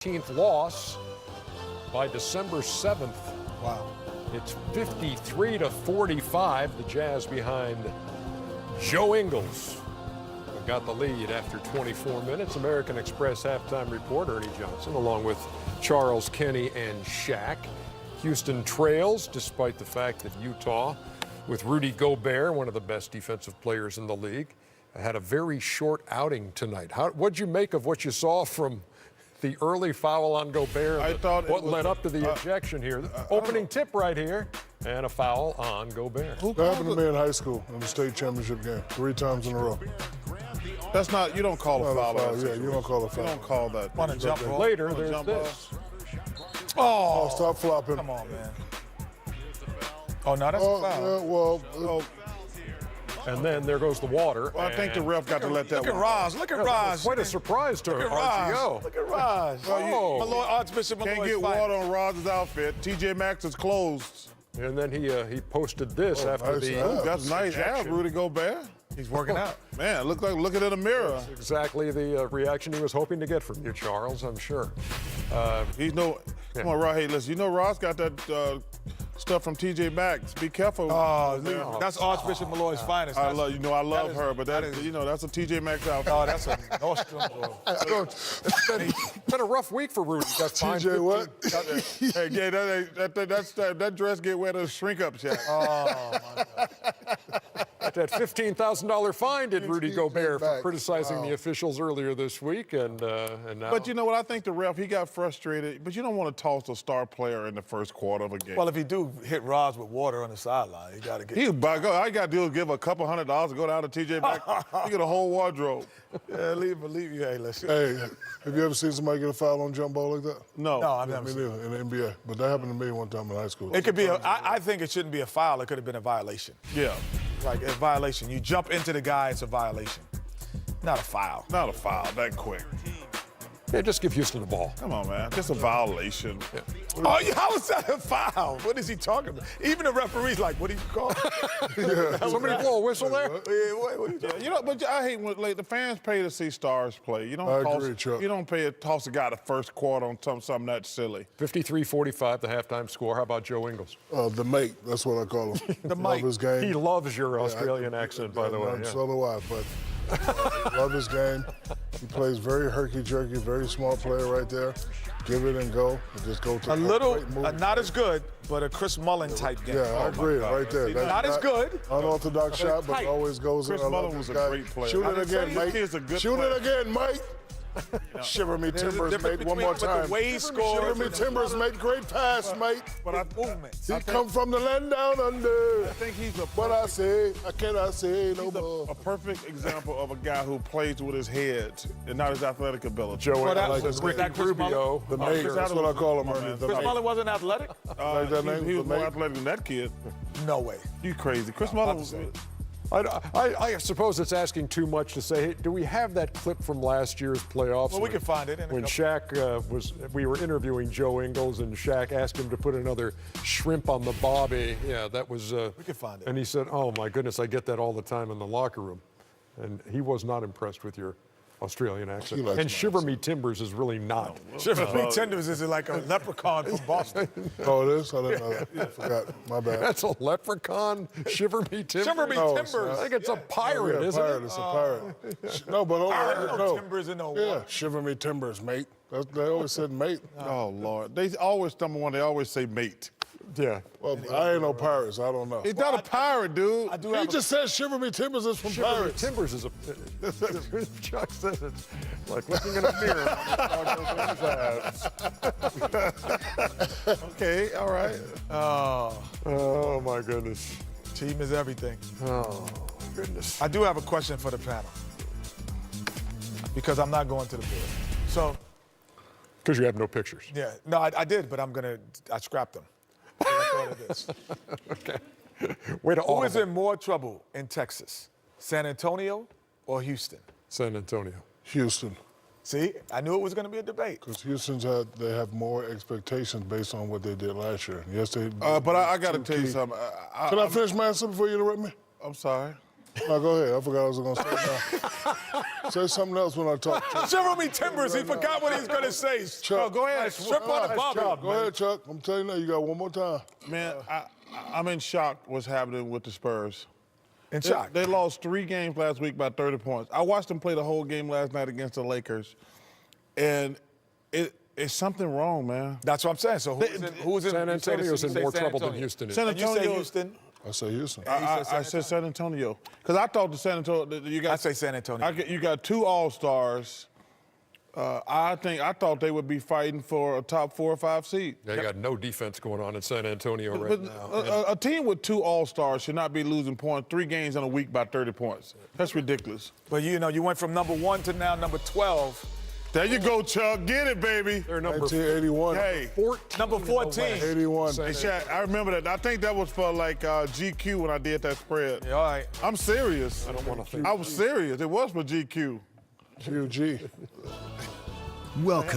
16th loss by December 7th. Wow. It's 53-45. The Jazz behind Joe Ingles got the lead after 24 minutes. American Express halftime reporter Ernie Johnson, along with Charles, Kenny, and Shaq. Houston trails, despite the fact that Utah, with Rudy Gobert, one of the best defensive players in the league, had a very short outing tonight. What'd you make of what you saw from the early foul on Gobert? I thought what led up to the ejection here. Opening tip right here, and a foul on Gobert. That happened to me in high school in the state championship game 3 times in a row. That's not, you don't call a foul. Yeah, you don't call a foul. You don't call that. On a jump ball. Later, there's this. Oh, stop flopping. Come on, man. Oh, no, that's a foul. Yeah, well, And then there goes the water. Well, I think the ref got to let that Look at one. Raj. Look at Raj. Quite a surprise to Look at Raj. RTO. Look at Raj. Oh. Malloy, Archbishop Malloy's Can't get fighting. water on Raj's outfit. TJ Maxx is closed. And then he posted this after nice the. abs. That's nice abs, Rudy Gobert. He's working out. Man, looking in the mirror. Exactly the reaction he was hoping to get from you, Charles, I'm sure. Come on, Raj. Hey, listen, you know Raj got that stuff from TJ Maxx. Be careful. Oh, that's Archbishop Malloy's finest. I love that her, but that's a TJ Maxx outfit. Oh, that's a Nordstrom. It's been a rough week for Rudy. Got fined TJ what? Hey, yeah, that dress get wet as shrink up, Shaq. Oh, my God. That $15,000 fine did Rudy Gobert for back. criticizing the officials earlier this week, and now. But you know what? I think the ref, he got frustrated. But you don't want to toss a star player in the first quarter of a game. Well, if he do hit Raj with water on the sideline, he got to get. All I got to do is give a couple $100 to go down to TJ Maxx. You get a whole wardrobe. Yeah, believe you. Hey, listen. hey, have you ever seen somebody get a foul on jump ball like that? No. No, I've Me never seen it. neither, in the NBA. But that happened to me one time in high school. It could be I think it shouldn't be a foul. It could have been a violation. Yeah. Like a violation. You jump into the guy, it's a violation. Not a foul. Not a foul that quick. Yeah, just give Houston the ball. Come on, man. Just a violation. Yeah. Oh, yeah, how is that a foul? What is he talking about? Even the referee's like, what do you call it? Somebody blow a whistle there? What are you talking You know, but I hate when the fans pay to see stars play. You don't I toss, agree, Chuck. You don't pay to toss a guy the first quarter on something that silly. 53-45, the halftime score. How about Joe Ingles? The mate, that's what I call him. The Love mate. his game. He loves your Australian accent, by the way. Yeah. So do I, but love his game. He plays very herky-jerky, very smart player right there. Give it and go. And just go to A little, great move. not as good, but a Chris Mullin type game. Yeah, I agree, right there. That's Not as good. Unorthodox shot, but tight. always goes Chris in. I love Mullin this was a guy. great player. Shoot I it didn't say again, this mate. kid's a good Shoot player. it again, mate. Shiver me timbers, difference mate. One more between what time. the way he scores Shiver me and timbers, mate. Great pass, mate. But Movements. He come from the land down under. I think he's a What I say, I cannot say no He's more. a perfect example of a guy who plays with his head and not his athletic ability. Joe Well, that- Ingles was and Ricky that Chris Rubio. The mate, Chris that's what I call him, Come on, Ernie. man. The Chris mate. Mullin wasn't athletic? Like that name, He was the more mate. athletic than that kid. No way. You crazy. Chris Mullin was. I suppose it's asking too much to say. Hey, do we have that clip from last year's playoffs? Well, we can find it in a When couple- Shaq we were interviewing Joe Ingles, and Shaq asked him to put another shrimp on the bobby. Yeah, that was. We can find it. And he said, "Oh my goodness, I get that all the time in the locker room," and he was not impressed with your Australian accent. likes And my Shiver Me Timbers is really not. Shiver Me Timbers is like a leprechaun from Boston. Oh, it is? I didn't know that. I forgot. My bad. That's a leprechaun. Shiver Me Timbers. Shiver Me No, it's Timbers. I think it's a pirate, Yeah, isn't pirate. it? It's a pirate. No, but no. Timbers in the Yeah, water. shiver me timbers, mate. They always said mate. Oh, Lord. They always, number one, they always say mate. Yeah. Well, I ain't no pirates. I don't know. He's not a pirate, dude. I do He have just said shiver me timbers is from Shiver Me pirates. Timbers is a. Chuck said it's like looking in a mirror. Okay, all right. Oh my goodness. Team is everything. Oh goodness. I do have a question for the panel because I'm not going to the board. So, Because you have no pictures. yeah, no, I did, but I scrapped them. I thought of this. Okay. Way to Who is audible. in more trouble in Texas, San Antonio or Houston? San Antonio. Houston. See, I knew it was going to be a debate. Because they have more expectations based on what they did last year. Yes, they. But I got to tell you something. Can I finish my answer before you interrupt me? I'm sorry. No, go ahead. I forgot what I was going to say now. Say something else when I talk. Jeremy Timbers, he forgot what he was going to say. Chuck, go ahead. Strip on the bobby. Chuck, go ahead, Chuck. I'm telling you now, you got one more time. Man, I'm in shock what's happening with the Spurs. In shock. They lost 3 games last week by 30 points. I watched them play the whole game last night against the Lakers, and it's something wrong, man. That's what I'm saying. So who's in San Antonio's in more trouble than Houston. Houston is. San And you say Antonio. Houston? I say Houston. I said San Antonio because I thought the San Antonio. You got. I say San Antonio. You got 2 All-Stars. I thought they would be fighting for a top 4 or 5 seed. They got no defense going on in San Antonio right now. A team with 2 All-Stars should not be losing points 3 games in a week by 30 points. That's ridiculous. But you know, you went from number 1 to now number 12. There you go, Chuck. Get it, baby. They're number 1981. Hey, 14. Number 14. 81. hey, Shaq, I remember that. I think that was for like GQ when I did that spread. Yeah, all right. I'm serious. I don't want to think. I was serious. It was for GQ. QG. Welcome